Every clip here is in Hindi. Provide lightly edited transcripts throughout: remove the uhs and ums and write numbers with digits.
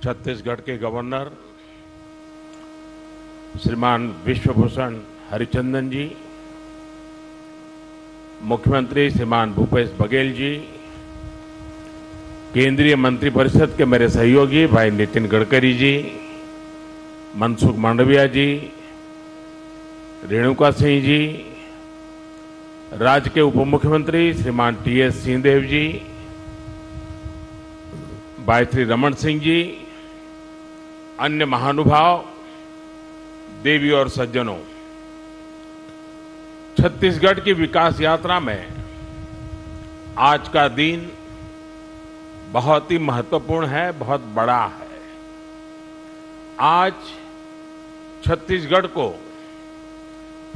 छत्तीसगढ़ के गवर्नर श्रीमान विश्वभूषण हरिचंदन जी, मुख्यमंत्री श्रीमान भूपेश बघेल जी, केंद्रीय मंत्रिपरिषद के मेरे सहयोगी भाई नितिन गडकरी जी, मनसुख मांडविया जी, रेणुका सिंह जी, राज्य के उप मुख्यमंत्री श्रीमान टी.एस. सिंहदेव जी, भाई श्री रमन सिंह जी, अन्य महानुभाव, देवी और सज्जनों, छत्तीसगढ़ की विकास यात्रा में आज का दिन बहुत ही महत्वपूर्ण है, बहुत बड़ा है। आज छत्तीसगढ़ को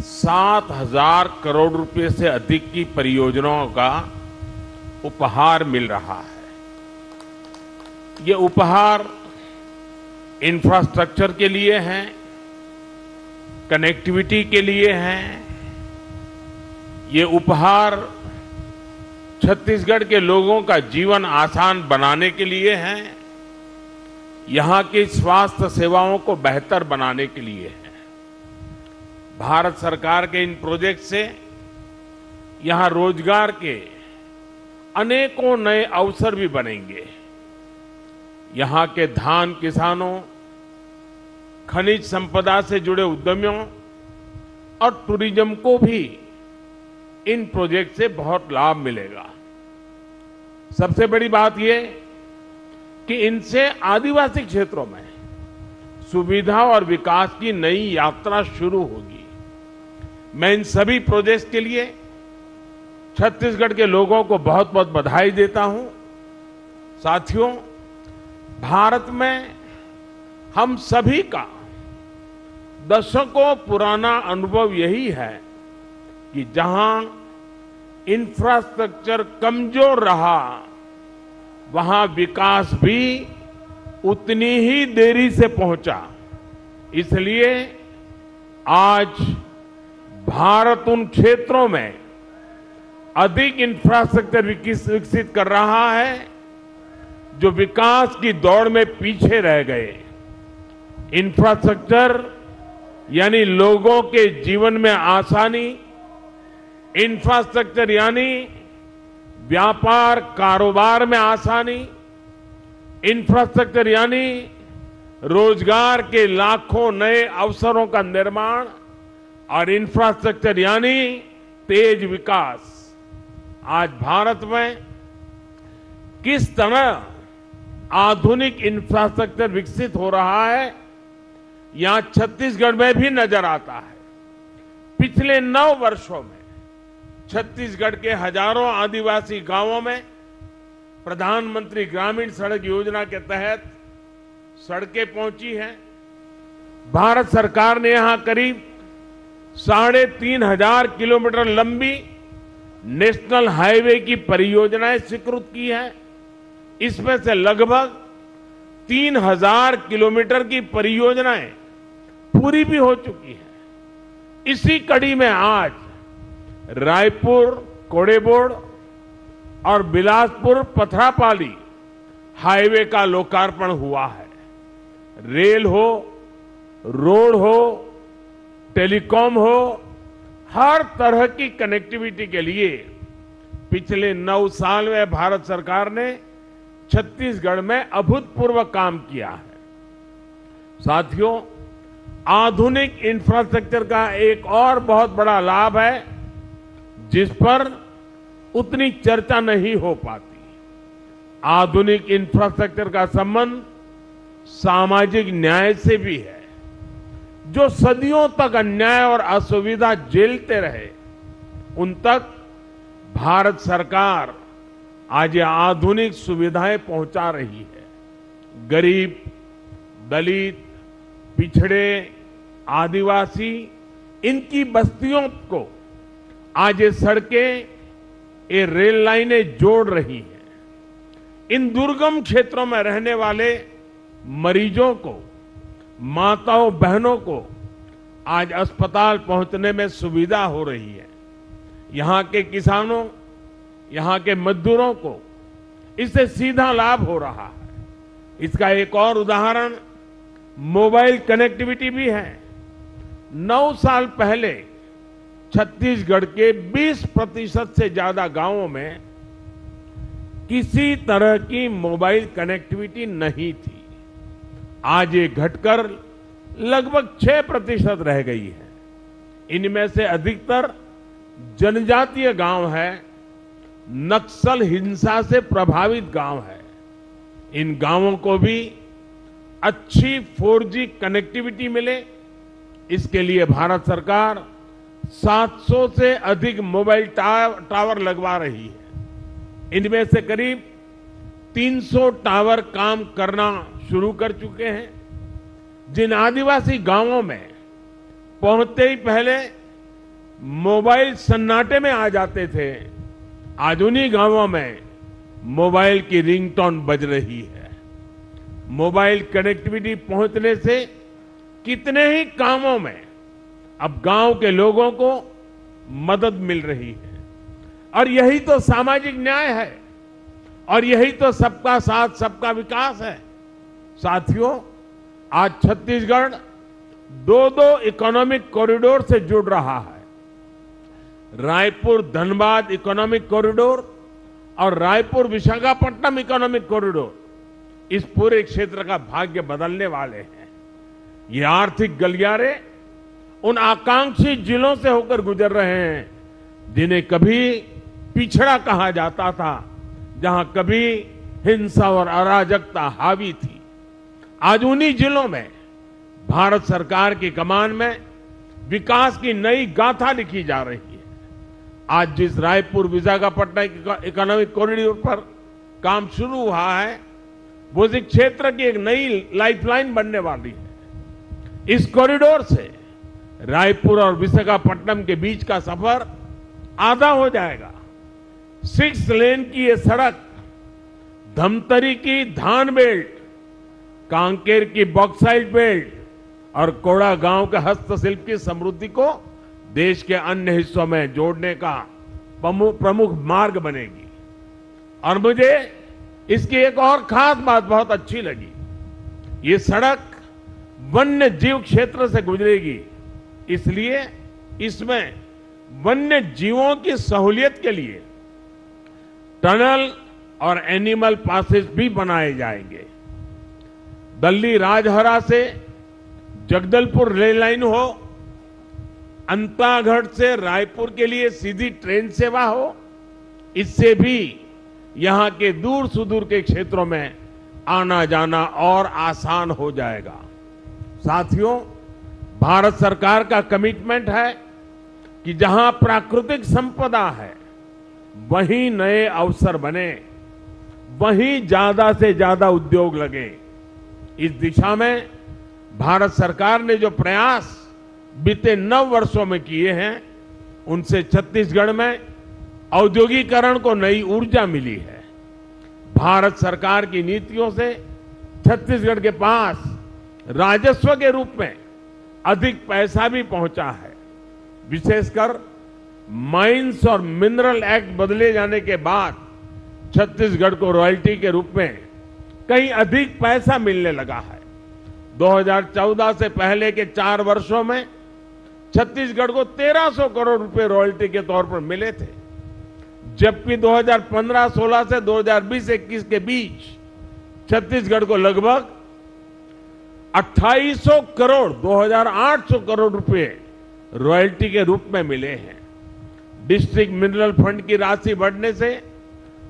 7,000 करोड़ रुपए से अधिक की परियोजनाओं का उपहार मिल रहा है। ये उपहार इंफ्रास्ट्रक्चर के लिए हैं, कनेक्टिविटी के लिए हैं, ये उपहार छत्तीसगढ़ के लोगों का जीवन आसान बनाने के लिए हैं, यहां की स्वास्थ्य सेवाओं को बेहतर बनाने के लिए हैं। भारत सरकार के इन प्रोजेक्ट से यहां रोजगार के अनेकों नए अवसर भी बनेंगे। यहां के धान किसानों, खनिज संपदा से जुड़े उद्यमियों और टूरिज्म को भी इन प्रोजेक्ट से बहुत लाभ मिलेगा। सबसे बड़ी बात यह कि इनसे आदिवासी क्षेत्रों में सुविधा और विकास की नई यात्रा शुरू होगी। मैं इन सभी प्रोजेक्ट्स के लिए छत्तीसगढ़ के लोगों को बहुत बहुत बधाई देता हूं। साथियों, भारत में हम सभी का दशकों पुराना अनुभव यही है कि जहां इंफ्रास्ट्रक्चर कमजोर रहा, वहां विकास भी उतनी ही देरी से पहुंचा। इसलिए आज भारत उन क्षेत्रों में अधिक इंफ्रास्ट्रक्चर विकसित कर रहा है जो विकास की दौड़ में पीछे रह गए। इंफ्रास्ट्रक्चर यानी लोगों के जीवन में आसानी, इंफ्रास्ट्रक्चर यानी व्यापार कारोबार में आसानी, इंफ्रास्ट्रक्चर यानी रोजगार के लाखों नए अवसरों का निर्माण और इंफ्रास्ट्रक्चर यानी तेज विकास। आज भारत में किस तरह आधुनिक इंफ्रास्ट्रक्चर विकसित हो रहा है, यहां छत्तीसगढ़ में भी नजर आता है। पिछले 9 वर्षों में छत्तीसगढ़ के हजारों आदिवासी गांवों में प्रधानमंत्री ग्रामीण सड़क योजना के तहत सड़कें पहुंची हैं। भारत सरकार ने यहां करीब 3,500 किलोमीटर लंबी नेशनल हाईवे की परियोजनाएं स्वीकृत की हैं। इसमें से लगभग 3,000 किलोमीटर की परियोजनाएं पूरी भी हो चुकी हैं। इसी कड़ी में आज रायपुर कोड़ेबोड़ और बिलासपुर पथरापाली हाईवे का लोकार्पण हुआ है। रेल हो, रोड हो, टेलीकॉम हो, हर तरह की कनेक्टिविटी के लिए पिछले 9 साल में भारत सरकार ने छत्तीसगढ़ में अभूतपूर्व काम किया है। साथियों, आधुनिक इंफ्रास्ट्रक्चर का एक और बहुत बड़ा लाभ है जिस पर उतनी चर्चा नहीं हो पाती। आधुनिक इंफ्रास्ट्रक्चर का संबंध सामाजिक न्याय से भी है। जो सदियों तक अन्याय और असुविधा झेलते रहे, उन तक भारत सरकार आज ये आधुनिक सुविधाएं पहुंचा रही है। गरीब, दलित, पिछड़े, आदिवासी, इनकी बस्तियों को आज ये सड़कें, ये रेल लाइनें जोड़ रही हैं। इन दुर्गम क्षेत्रों में रहने वाले मरीजों को, माताओं बहनों को आज अस्पताल पहुंचने में सुविधा हो रही है। यहां के किसानों, यहां के मजदूरों को इससे सीधा लाभ हो रहा है। इसका एक और उदाहरण मोबाइल कनेक्टिविटी भी है। 9 साल पहले छत्तीसगढ़ के 20% से ज्यादा गांवों में किसी तरह की मोबाइल कनेक्टिविटी नहीं थी। आज ये घटकर लगभग 6% रह गई है। इनमें से अधिकतर जनजातीय गांव है, नक्सल हिंसा से प्रभावित गांव है। इन गांवों को भी अच्छी 4G कनेक्टिविटी मिले, इसके लिए भारत सरकार 700 से अधिक मोबाइल टावर लगवा रही है। इनमें से करीब 300 टावर काम करना शुरू कर चुके हैं। जिन आदिवासी गांवों में पहुंचते ही पहले मोबाइल सन्नाटे में आ जाते थे, आज उन्हीं गांवों में मोबाइल की रिंगटोन बज रही है। मोबाइल कनेक्टिविटी पहुंचने से कितने ही कामों में अब गांव के लोगों को मदद मिल रही है। और यही तो सामाजिक न्याय है, और यही तो सबका साथ सबका विकास है। साथियों, आज छत्तीसगढ़ 2 इकोनॉमिक कॉरिडोर से जुड़ रहा है। रायपुर धनबाद इकोनॉमिक कॉरिडोर और रायपुर विशाखापट्टनम इकोनॉमिक कॉरिडोर इस पूरे क्षेत्र का भाग्य बदलने वाले हैं। ये आर्थिक गलियारे उन आकांक्षी जिलों से होकर गुजर रहे हैं जिन्हें कभी पिछड़ा कहा जाता था, जहां कभी हिंसा और अराजकता हावी थी। आज उन्हीं जिलों में भारत सरकार की कमान में विकास की नई गाथा लिखी जा रही है। आज जिस रायपुर विशाखापट्टनम इकोनॉमिक कॉरिडोर पर काम शुरू हुआ है, वो इस क्षेत्र की एक नई लाइफलाइन बनने वाली है। इस कॉरिडोर से रायपुर और विशाखापट्टनम के बीच का सफर आधा हो जाएगा। 6 लेन की ये सड़क धमतरी की धान बेल्ट, कांकेर की बॉक्साइट बेल्ट और कोड़ा गांव के हस्तशिल्प की समृद्धि को देश के अन्य हिस्सों में जोड़ने का प्रमुख मार्ग बनेगी। और मुझे इसकी एक और खास बात बहुत अच्छी लगी। ये सड़क वन्य जीव क्षेत्र से गुजरेगी, इसलिए इसमें वन्य जीवों की सहूलियत के लिए टनल और एनिमल पासेस भी बनाए जाएंगे। दिल्ली राजहरा से जगदलपुर रेल लाइन हो, अंतागढ़ से रायपुर के लिए सीधी ट्रेन सेवा हो, इससे भी यहां के दूर सुदूर के क्षेत्रों में आना जाना और आसान हो जाएगा। साथियों, भारत सरकार का कमिटमेंट है कि जहां प्राकृतिक संपदा है वहीं नए अवसर बने, वहीं ज्यादा से ज्यादा उद्योग लगे। इस दिशा में भारत सरकार ने जो प्रयास बीते 9 वर्षों में किए हैं, उनसे छत्तीसगढ़ में औद्योगिकरण को नई ऊर्जा मिली है। भारत सरकार की नीतियों से छत्तीसगढ़ के पास राजस्व के रूप में अधिक पैसा भी पहुंचा है। विशेषकर माइंस और मिनरल एक्ट बदले जाने के बाद छत्तीसगढ़ को रॉयल्टी के रूप में कहीं अधिक पैसा मिलने लगा है। 2014 से पहले के 4 वर्षों में छत्तीसगढ़ को 1300 करोड़ रुपए रॉयल्टी के तौर पर मिले थे, जबकि 2015-16 से 2020-21 के बीच छत्तीसगढ़ को लगभग 2800 करोड़ 2800 करोड़ रुपए रॉयल्टी के रूप में मिले हैं। डिस्ट्रिक्ट मिनरल फंड की राशि बढ़ने से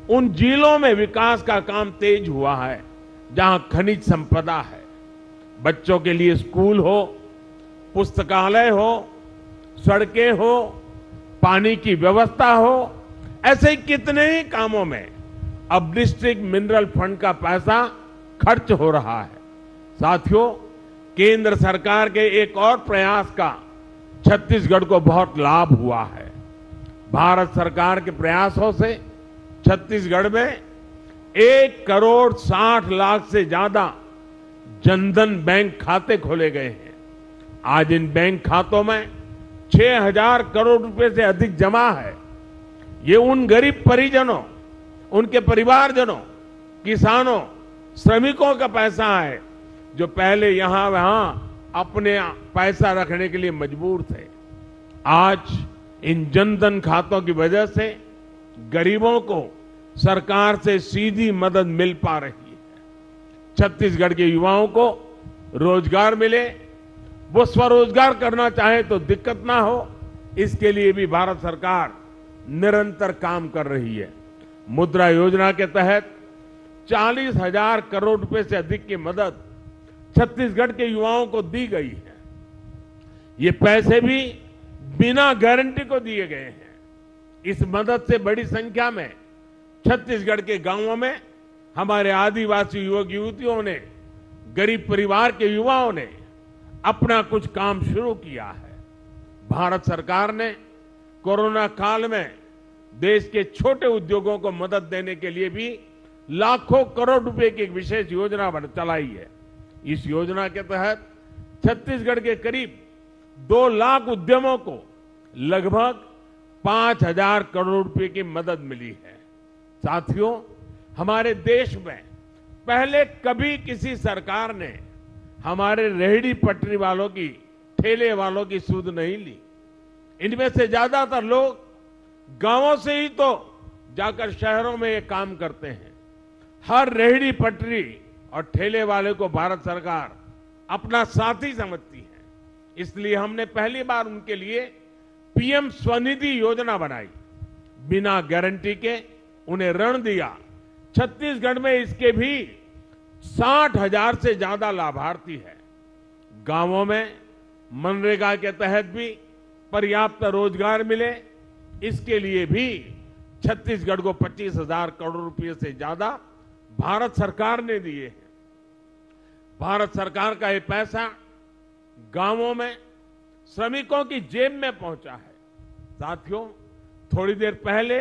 उन जिलों में विकास का काम तेज हुआ है जहां खनिज संपदा है। बच्चों के लिए स्कूल हो, पुस्तकालय हो, सड़कें हो, पानी की व्यवस्था हो, ऐसे ही कितने ही कामों में अब डिस्ट्रिक्ट मिनरल फंड का पैसा खर्च हो रहा है। साथियों, केंद्र सरकार के एक और प्रयास का छत्तीसगढ़ को बहुत लाभ हुआ है। भारत सरकार के प्रयासों से छत्तीसगढ़ में 1,60 लाख से ज्यादा जनधन बैंक खाते खोले गए हैं। आज इन बैंक खातों में 6,000 करोड़ रुपए से अधिक जमा है। ये उन गरीब परिजनों, उनके परिवारजनों, किसानों श्रमिकों का पैसा है जो पहले यहां वहां अपने पैसा रखने के लिए मजबूर थे। आज इन जनधन खातों की वजह से गरीबों को सरकार से सीधी मदद मिल पा रही है। छत्तीसगढ़ के युवाओं को रोजगार मिले, वो स्वरोजगार करना चाहे तो दिक्कत ना हो, इसके लिए भी भारत सरकार निरंतर काम कर रही है। मुद्रा योजना के तहत 40,000 करोड़ रुपए से अधिक की मदद छत्तीसगढ़ के युवाओं को दी गई है। ये पैसे भी बिना गारंटी को दिए गए हैं। इस मदद से बड़ी संख्या में छत्तीसगढ़ के गांवों में हमारे आदिवासी युवक युवतियों ने, गरीब परिवार के युवाओं ने अपना कुछ काम शुरू किया है। भारत सरकार ने कोरोना काल में देश के छोटे उद्योगों को मदद देने के लिए भी लाखों करोड़ रुपए की एक विशेष योजना चलाई है। इस योजना के तहत छत्तीसगढ़ के करीब 2 लाख उद्यमों को लगभग 5,000 करोड़ रुपए की मदद मिली है। साथियों, हमारे देश में पहले कभी किसी सरकार ने हमारे रेहड़ी पटरी वालों की, ठेले वालों की सुध नहीं ली। इनमें से ज्यादातर लोग गांवों से ही तो जाकर शहरों में ये काम करते हैं। हर रेहड़ी पटरी और ठेले वाले को भारत सरकार अपना साथी समझती है। इसलिए हमने पहली बार उनके लिए पीएम स्वनिधि योजना बनाई। बिना गारंटी के उन्हें ऋण दिया। छत्तीसगढ़ में इसके भी 60,000 से ज्यादा लाभार्थी है। गांवों में मनरेगा के तहत भी पर्याप्त रोजगार मिले, इसके लिए भी छत्तीसगढ़ को 25,000 करोड़ रुपए से ज्यादा भारत सरकार ने दिए हैं। भारत सरकार का ये पैसा गांवों में श्रमिकों की जेब में पहुंचा है। साथियों, थोड़ी देर पहले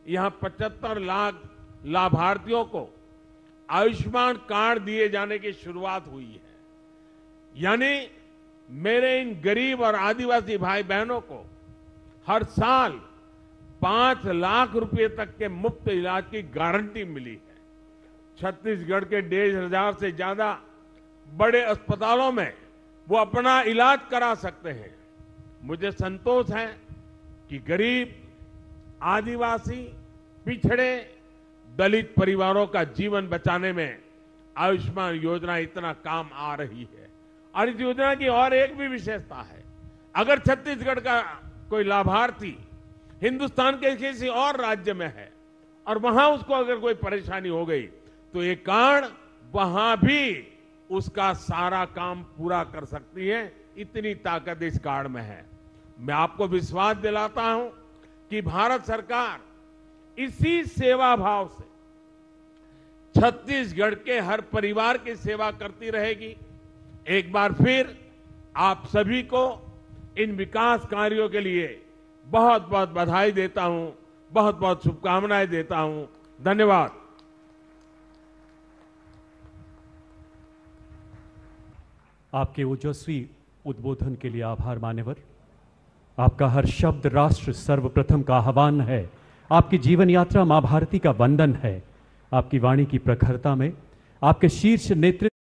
यहां 75 लाख लाभार्थियों को आयुष्मान कार्ड दिए जाने की शुरुआत हुई है। यानी मेरे इन गरीब और आदिवासी भाई बहनों को हर साल 5 लाख रुपए तक के मुफ्त इलाज की गारंटी मिली है। छत्तीसगढ़ के 1,500 से ज्यादा बड़े अस्पतालों में वो अपना इलाज करा सकते हैं। मुझे संतोष है कि गरीब, आदिवासी, पिछड़े, दलित परिवारों का जीवन बचाने में आयुष्मान योजना इतना काम आ रही है। और इस योजना की और एक भी विशेषता है, अगर छत्तीसगढ़ का कोई लाभार्थी हिंदुस्तान के किसी और राज्य में है और वहां उसको अगर कोई परेशानी हो गई तो ये कार्ड वहां भी उसका सारा काम पूरा कर सकती है। इतनी ताकत इस कार्ड में है। मैं आपको विश्वास दिलाता हूं कि भारत सरकार इसी सेवा भाव से छत्तीसगढ़ के हर परिवार की सेवा करती रहेगी। एक बार फिर आप सभी को इन विकास कार्यों के लिए बहुत बहुत बधाई देता हूं, बहुत बहुत शुभकामनाएं देता हूं। धन्यवाद। आपके ओजस्वी उद्बोधन के लिए आभार मान्यवर। आपका हर शब्द राष्ट्र सर्वप्रथम का आह्वान है। आपकी जीवन यात्रा मां भारती का वंदन है। आपकी वाणी की प्रखरता में आपके शीर्ष नेतृत्व